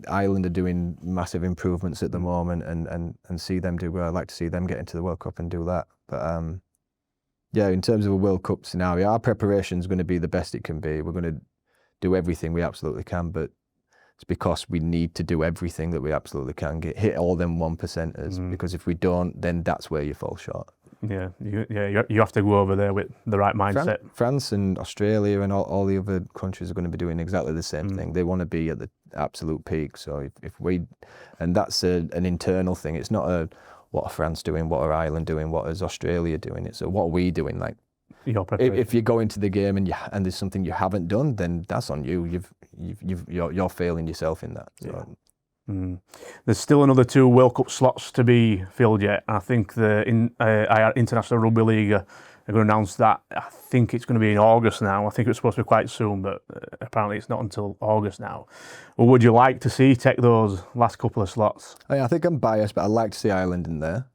Ireland are doing massive improvements at the moment, and see them do well. I'd like to see them get into the World Cup and do that. But yeah, in terms of a World Cup scenario, our preparation is going to be the best it can be. We're going to do everything we absolutely can, but it's because we need to do everything that we absolutely can, hit all them 1%ers, because if we don't, then that's where you fall short. Yeah, you have to go over there with the right mindset. France and Australia and all the other countries are going to be doing exactly the same thing. They want to be at the absolute peak. So if we, and that's an internal thing. It's not what are France doing, what are Ireland doing, what is Australia doing. It's what are we doing. Like, if you go into the game and there's something you haven't done, then that's on you. You're failing yourself in that. So. There's still another 2 World Cup slots to be filled yet. I think the International Rugby League are going to announce that. I think it's going to be in August now. I think it was supposed to be quite soon, but apparently it's not until August now. Well, would you like to see take those last couple of slots? I think I'm biased, but I'd like to see Ireland in there.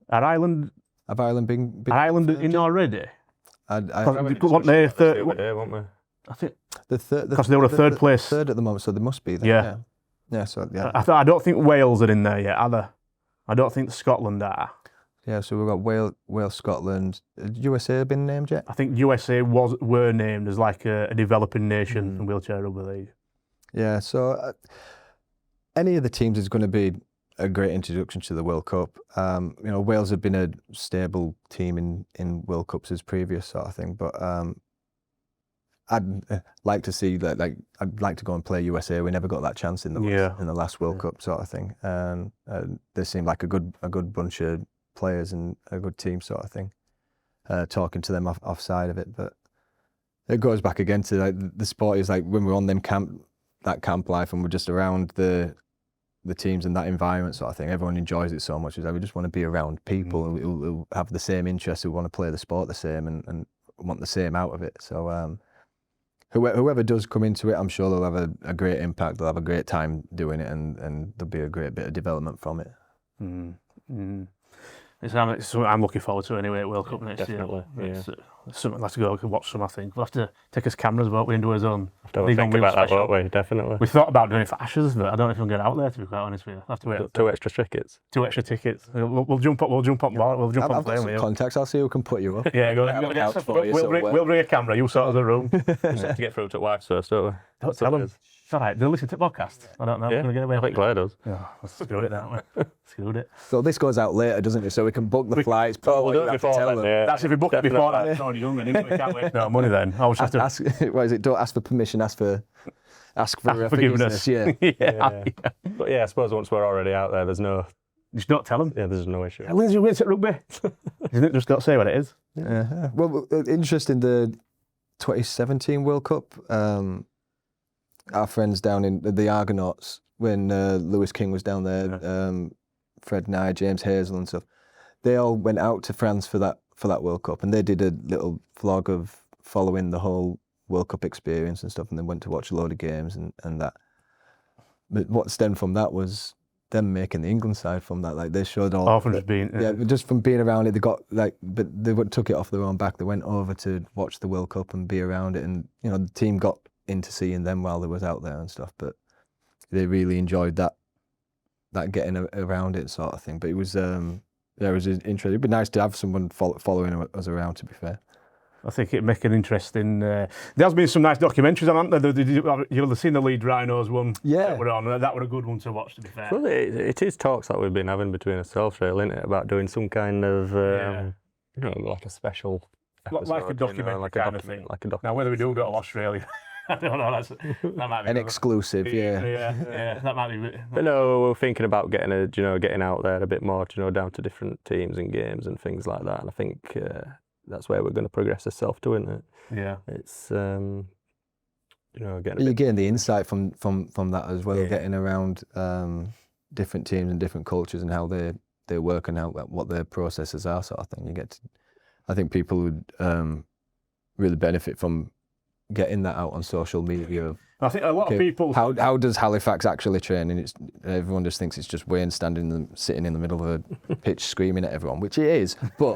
Are Ireland Have Ireland been in already? Weren't they third? Weren't we? I think the third because they were a third place. Third at the moment, so they must be there. Yeah. Yeah. So yeah. I don't think Wales are in there yet, are they? I don't think Scotland are. Yeah. So we've got Wales, Scotland. USA been named yet? I think USA were named as like a developing nation in Wheelchair Rugby League. Yeah. So any of the teams is going to be a great introduction to the World Cup. Wales have been a stable team in World Cups as previous sort of thing, but I'd like to see that. Like, I'd like to go and play USA. We never got that chance in the last World Cup sort of thing. And they seem like a good bunch of players and a good team sort of thing. Talking to them offside of it, but it goes back again to like the sport is like when we're on that camp life and we're just around the teams and that environment sort of thing. Everyone enjoys it so much. It's like we just want to be around people who have the same interests, who want to play the sport the same and want the same out of it. So whoever does come into it, I'm sure they'll have a great impact. They'll have a great time doing it, and there'll be a great bit of development from it. It's something I'm looking forward to anyway at World Cup next year. Definitely, It's something let's go watch some. I think we'll have to take us cameras about we into our zone. Have to think about that, won't we? Definitely. We thought about doing it for Ashes, but I don't know if we'll get out there. To be quite honest with you, I'll have to wait. Two extra tickets. 2 extra tickets. We'll jump up. We'll jump on board. We'll jump on I've got plane some with you. contacts. I'll see who can put you up. Yeah, go. We'll bring a camera. You sort of the room. We have to get through to wives first, don't we? Don't tell them. It's all right. They'll listen to the podcast. I don't know. Yeah, Get away I think Claire does. Yeah, let's screw it now. Screwed it. So this goes out later, doesn't it? So we can book the flights. We'll do it before then. Yeah. That's if we book it before that. It's already done, then we can't waste no money then. I'll just have to What is it? Don't ask for permission. Ask for forgiveness. Yeah. But yeah, I suppose once we're already out there, there's no. Just not tell them. Yeah, there's no issue. Lindsay wins at rugby. Just don't say what it is. Yeah. Well, interesting. The 2017 World Cup. Our friends down in the Argonauts, when Lewis King was down there, Fred Nye, James Hazel and stuff, they all went out to France for that World Cup, and they did a little vlog of following the whole World Cup experience and stuff, and then went to watch a load of games and that. But what stemmed from that was them making the England side from that. Like they showed all from just being just from being around it. They got but they took it off their own back. They went over to watch the World Cup and be around it, and the team got into seeing them while they was out there and stuff, but they really enjoyed that getting around it sort of thing. But it was interesting. It'd be nice to have someone following us around, to be fair. I think it'd make an interesting. There has been some nice documentaries on, haven't there? You'll have seen the Lead Rhinos one. Yeah, that were on. That were a good one to watch, to be fair. Well, it is talks that we've been having between ourselves, really, isn't it, about doing some kind of like a special episode, like a documentary kind of thing. Like a documentary. Now, whether we do go to Australia. I don't know. That might be an exclusive, yeah. That might be. But no, we're thinking about getting out there a bit more, down to different teams and games and things like that. And I think that's where we're going to progress ourselves to, isn't it? Yeah. It's getting. You're getting the insight from that as well, getting around different teams and different cultures and how they work and what their processes are, sort of thing. I think people would really benefit from getting that out on social media. I think a lot of people. How does Halifax actually train? And everyone just thinks it's just Wayne sitting in the middle of a pitch screaming at everyone, which it is. But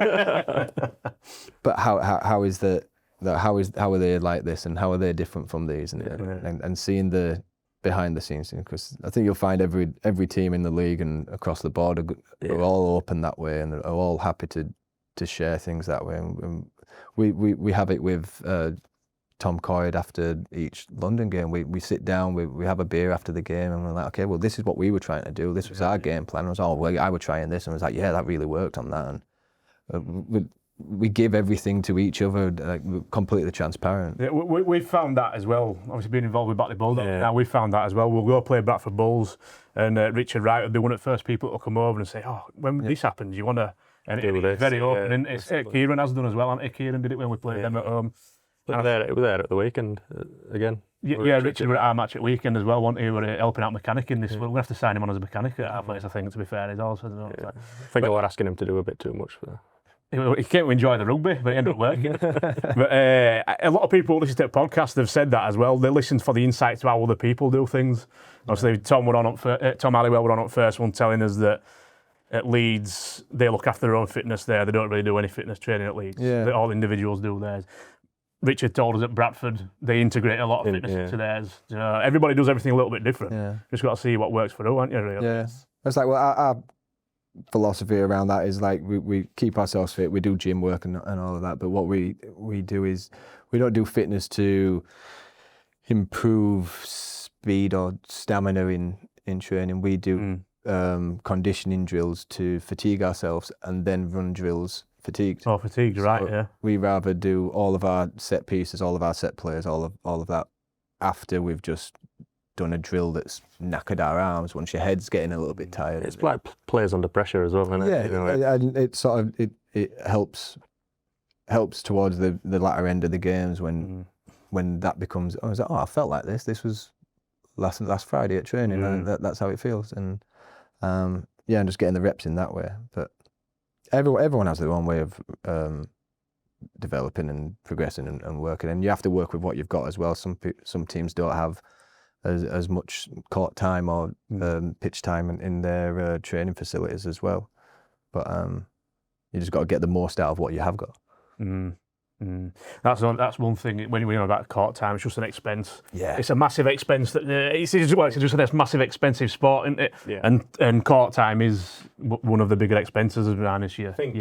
how is how are they like this, and how are they different from these, and seeing the behind the scenes, because I think you'll find every team in the league and across the board are all open that way and are all happy to share things that way. And we have it with. Tom Coyd after each London game, we sit down, we have a beer after the game, and we're like, okay, well, this is what we were trying to do. This was our game plan. I was, I were trying this, and I was like, yeah, that really worked on that. And we give everything to each other, completely transparent. Yeah, we've found that as well. Obviously, being involved with Batley Bulldogs, now we've found that as well. We'll go play Bradford Bulls, and Richard Wright will be one of the first people to come over and say, when this happens, you want to. And it's very open. And Kieran has done as well. Kieran did it when we played them at home. It was there at the weekend again. Yeah, Richard were at our match at weekend as well, wasn't he? We were helping out mechanic in this. We're going to have to sign him on as a mechanic at our place, I think, to be fair. He's also. I think I was asking him to do a bit too much for that. He came to enjoy the rugby, but it ended up working. But a lot of people who listen to the podcast have said that as well. They listen for the insight to how other people do things. Obviously, Tom Halliwell were on at first one telling us that at Leeds, they look after their own fitness there. They don't really do any fitness training at Leeds. Yeah. All individuals do theirs. Richard told us at Bradford, they integrate a lot of fitness into theirs. Everybody does everything a little bit different. Yeah. Just got to see what works for who, aren't you, really? Yeah. It's like, well, our philosophy around that is like we keep ourselves fit, we do gym work and all of that, but what we do is we don't do fitness to improve speed or stamina in training. We do conditioning drills to fatigue ourselves and then run drills fatigued. Oh, fatigued, right, So yeah. we rather do all of our set pieces, all of our set plays, all of that after we've just done a drill that's knackered our arms once your head's getting a little bit tired. It's like plays under pressure as well, isn't it? Yeah, You know, and it sort of it helps towards the latter end of the games when that becomes, I felt like this. This was last Friday at training. And that's how it feels. And and just getting the reps in that way. But everyone has their own way of developing and progressing and working, and you have to work with what you've got as well. Some teams don't have as much court time or pitch time in their training facilities as well. But you just got to get the most out of what you have got. That's one thing. When we know about court time, it's just an expense. Yeah, it's a massive expense. That it's just a massive expensive sport, isn't it? Yeah. And court time is one of the bigger expenses around this year. I think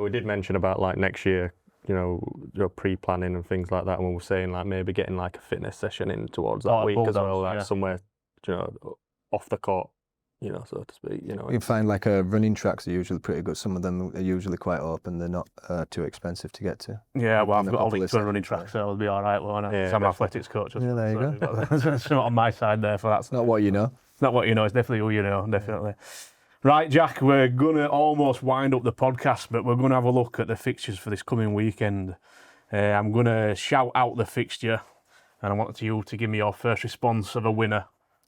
we did mention about like next year, your pre-planning and things like that. When we're saying like maybe getting like a fitness session in towards that week as well, like somewhere, off the court, so to speak. You find like running tracks are usually pretty good. Some of them are usually quite open. They're not too expensive to get to. Yeah, well, I've got a link to a running track, so it'll be all right, won't it? I'm an athletics coach. Yeah, there you go. It's not on my side there for that. It's not what you know. It's not what you know. It's definitely who you know. Definitely. Right, Jack, we're going to almost wind up the podcast, but we're going to have a look at the fixtures for this coming weekend. I'm going to shout out the fixture, and I want you to give me your first response of a winner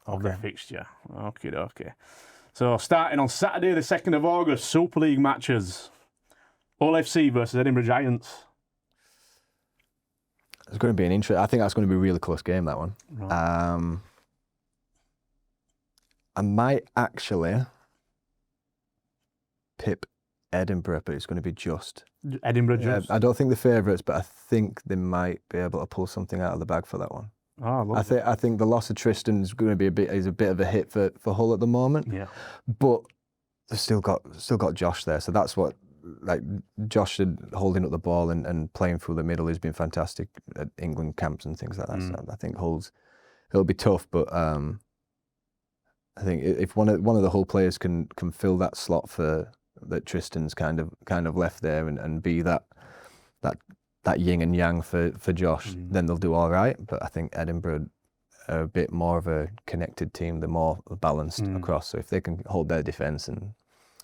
of the fixture. Okay. So, starting on Saturday, the 2nd of August, Super League matches. Hull FC versus Edinburgh Giants. It's going to be an interesting. I think that's going to be a really close game, that one. Right. I might actually pip Edinburgh, but it's going to be just. Edinburgh just? I don't think they're favourites, but I think they might be able to pull something out of the bag for that one. Oh, I think the loss of Tristan is going to be a bit of a hit for Hull at the moment. Yeah. But they've still got Josh there, so that's what Josh holding up the ball and playing through the middle has been fantastic at England camps and things like that. So I think it'll be tough, but I think if one of the Hull players can fill that slot that Tristan's kind of left there and be that yin and yang for Josh, then they'll do all right. But I think Edinburgh are a bit more of a connected team. They're more balanced across. So if they can hold their defence, and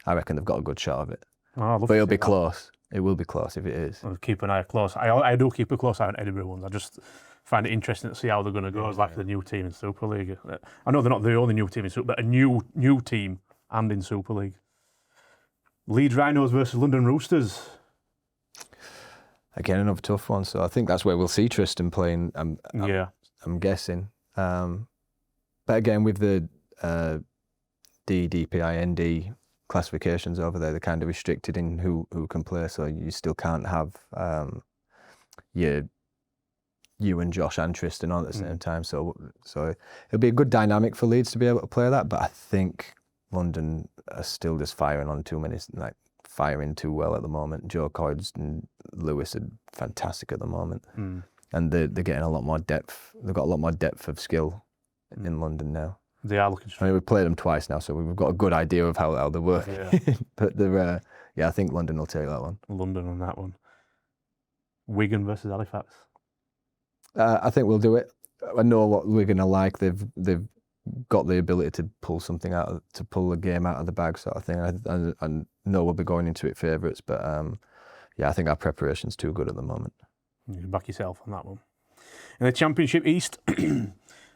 I reckon they've got a good shot of it. But it'll be close. It will be close if it is. I'll keep an eye close. I do keep a close eye on Edinburgh ones. I just find it interesting to see how they're going to go as like the new team in Super League. I know they're not the only new team in Super, but a new team and in Super League. Leeds Rhinos versus London Roosters. Again, another tough one. So I think that's where we'll see Tristan playing. I'm guessing. But again, with the DPI, ND classifications over there, they're kind of restricted in who can play. So you still can't have you and Josh and Tristan on at the same time. So it'll be a good dynamic for Leeds to be able to play that. But I think London are still just firing on too many, firing too well at the moment. Joe Coyds and Lewis are fantastic at the moment, and they're getting a lot more depth. They've got a lot more depth of skill in London now. They are looking. I mean, we've played them twice now, so we've got a good idea of how they work. Yeah. But they're I think London will take that one. London on that one. Wigan versus Halifax. I think we'll do it. I know what Wigan are like. They've got the ability to pull a game out of the bag, sort of thing. I know we'll be going into it favourites, but I think our preparation's too good at the moment. You can back yourself on that one. In the Championship East,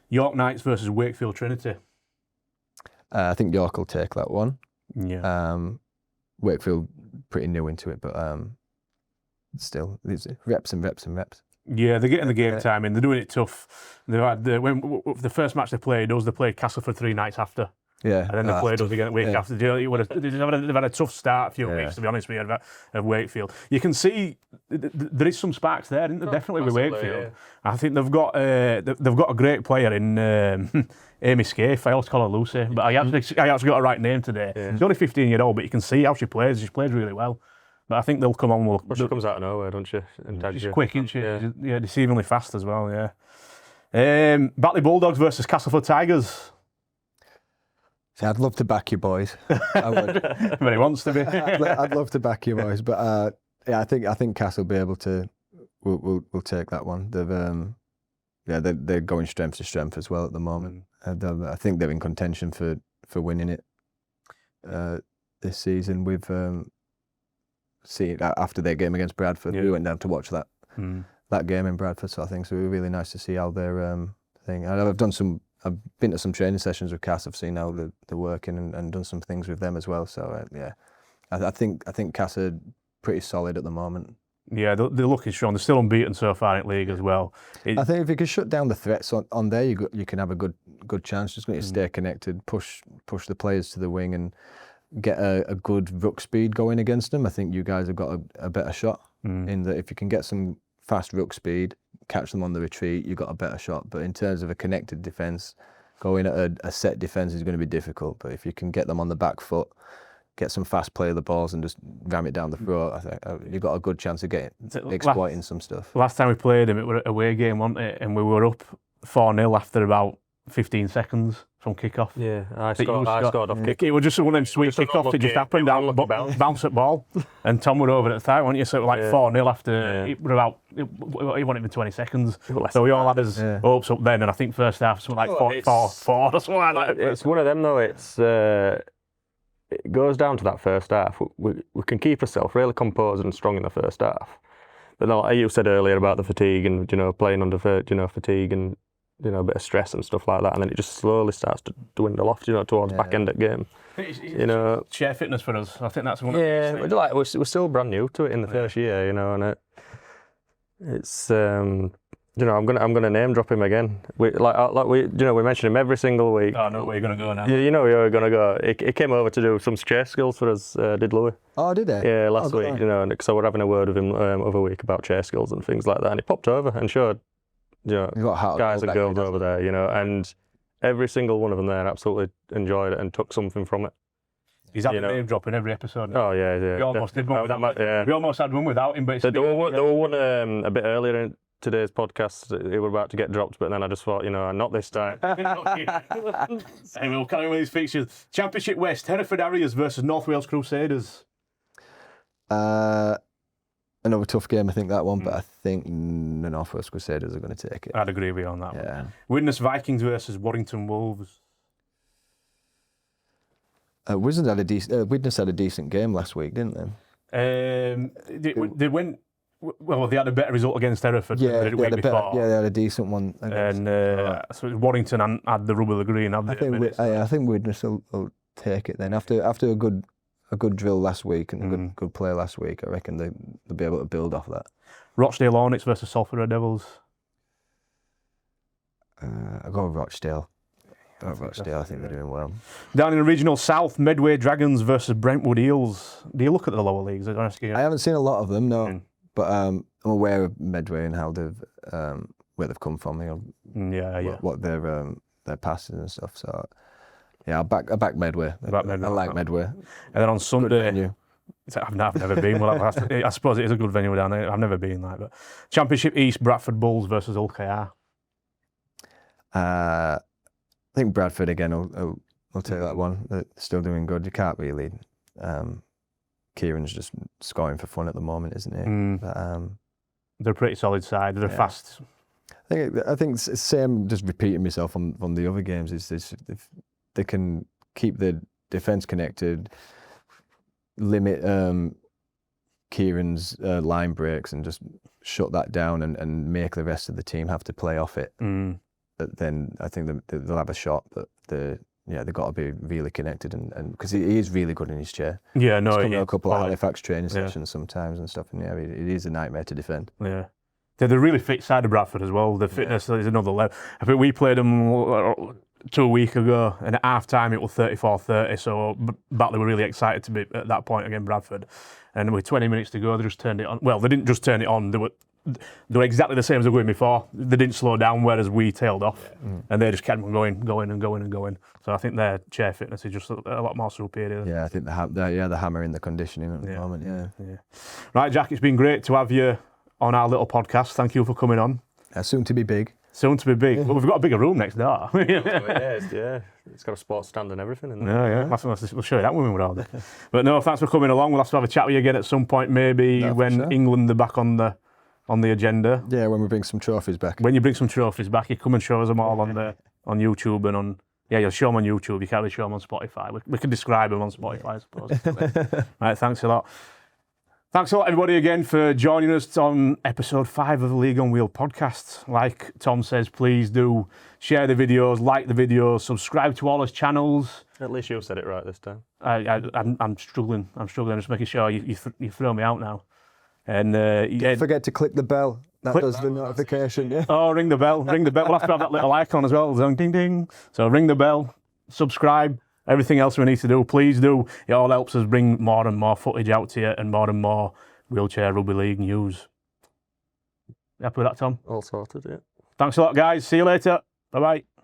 York Knights versus Wakefield Trinity. I think York will take that one. Yeah. Wakefield pretty new into it, but still, reps and reps and reps. Yeah, they're getting the game time in. They're doing it tough. They've had the first match they played Castleford 3 nights after. Yeah. And then they played us again the week after. They've had a tough start a few weeks, to be honest with you, of Wakefield. You can see there is some sparks there, isn't there? Definitely with Wakefield. Yeah. I think they've got a great player in Amy Scaife. I always call her Lucy, but I actually got a right name today. Yeah. She's only 15-year-old, but you can see how she plays. She plays really well. But I think they'll come on. Well, she comes out of nowhere, don't she? She's quick, isn't she? Yeah. Deceivingly fast as well, yeah. Batley Bulldogs versus Castleford Tigers. See, I'd love to back you boys. I would. But he wants to be. I'd love to back you boys, but I think Castle will be able to. We'll take that one. They're going strength to strength as well at the moment. I think they're in contention for winning it this season. We've seen after their game against Bradford, we went down to watch that game in Bradford. So I think it was really nice to see how their thing. I've been to some training sessions with Cass. I've seen how they're working and done some things with them as well. So I think Cass are pretty solid at the moment. Yeah, they're looking strong. They're still unbeaten so far in league as well. I think if you can shut down the threats on there, you can have a good chance. Just need to stay connected, push the players to the wing, and get a good ruck speed going against them. I think you guys have got a better shot in that. If you can get some fast ruck speed, catch them on the retreat, you've got a better shot. But in terms of a connected defence, going at a set defence is going to be difficult. But if you can get them on the back foot, get some fast play of the balls and just ram it down the throat, I think you've got a good chance of exploiting some stuff. Last time we played them, it was an away game, wasn't it? And we were up 4-0 after about 15 seconds from kick-off. Yeah, I scored off kick. It was just one of them sweet kick-offs. It just happened, bounce at ball. And Tom were over at the time, weren't you? So it was like 4-0 after, it wasn't even 20 seconds. So we all had his hopes up then, and I think first half, something like 4-4 or something like that. It's one of them though, it goes down to that first half. We can keep ourselves really composed and strong in the first half. But like you said earlier about the fatigue and, playing under, fatigue and, a bit of stress and stuff like that, and then it just slowly starts to dwindle off, towards back end of game. Share fitness for us. I think that's one. We're still brand new to it in the first year, and it's I'm gonna name drop him again. We mention him every single week. I know where you're gonna go now. You know where you're gonna go. He came over to do some chase skills for us. Did Louis? Oh, did he? Yeah, last week. So we're having a word with him other week about chase skills and things like that, and he popped over and showed. Guys and girls over there, and every single one of them there absolutely enjoyed it and took something from it. He's had the name drop in every episode. Oh yeah. We almost did one without him. We almost had one without him, but there were one a bit earlier in today's podcast. They were about to get dropped, but then I just thought, not this time. Anyway, we'll carry on with these fixtures. Championship West, Hereford Harriers versus North Wales Crusaders. Another tough game, I think, that one, but I think the North Wales Crusaders are going to take it. I'd agree with you on that one. Widnes Vikings versus Warrington Wolves. Widnes had a decent game last week, didn't they? They went. Well, they had a better result against Hereford than they did the week before. They had a decent one. So Warrington had the rub of the green. I think Widnes will take it then after a good drill last week and a good play last week. I reckon they'll be able to build off that. Rochdale Hornets versus Salford Red Devils. I'll go with Rochdale. I think they're doing well. Down in the Regional South, Medway Dragons versus Brentwood Eels. Do you look at the lower leagues? I haven't seen a lot of them, no. But I'm aware of Medway and how where they've come from. What their passes and stuff. So. Yeah, I back Medway. I like Medway. And then on Sunday, I've never been. Well, I suppose it is a good venue down there. I've never been like that. Championship East, Bradford Bulls versus Ulkayar. I think Bradford again will take that one. They're still doing good. You can't really. Kieran's just scoring for fun at the moment, isn't he? But, they're a pretty solid side. They're fast. I think same. Just repeating myself on the other games is if they can keep the defence connected, limit Kieran's line breaks and just shut that down and make the rest of the team have to play off it. Then I think they'll have a shot. But they've got to be really connected and because he is really good in his chair. Yeah, no, he's come to a couple of Halifax training sessions sometimes and stuff, and it is a nightmare to defend. Yeah. They're the really fit side of Bradford as well. The fitness is another level. I think we played them 2 weeks ago, and at half time it was 34-30. So Batley were really excited to be at that point against Bradford. And with 20 minutes to go, they just turned it on. Well, they didn't just turn it on. They were exactly the same as they were before. They didn't slow down, whereas we tailed off, and they just kept on going. So I think their chair fitness is just a lot more superior. Yeah, I think the hammer in the conditioning at the moment. Yeah. Right, Jack, it's been great to have you on our little podcast. Thank you for coming on. Soon to be big. Soon to be big. Well, we've got a bigger room next door. It's got a sports stand and everything in there. We'll show you that when we're all there. But no, thanks for coming along. We'll have to have a chat with you again at some point, maybe when England are back on the agenda. Yeah, when we bring some trophies back. When you bring some trophies back, you come and show us them all on YouTube and on. Yeah, you'll show them on YouTube. You can't really show them on Spotify. We can describe them on Spotify, I suppose. Right, thanks a lot. Thanks a lot, everybody, again, for joining us on episode 5 of the League on Wheel podcast. Like Tom says, please do share the videos, like the videos, subscribe to all his channels. At least you said it right this time. I'm struggling. I'm just making sure you throw me out now. And don't forget to click the bell. That does the notification. Yeah. Oh, ring the bell. We'll have to have that little icon as well. Ding, ding. So ring the bell, subscribe. Everything else we need to do, please do. It all helps us bring more and more footage out to you and more Wheelchair Rugby League news. You happy with that, Tom? All sorted, yeah. Thanks a lot, guys. See you later. Bye-bye.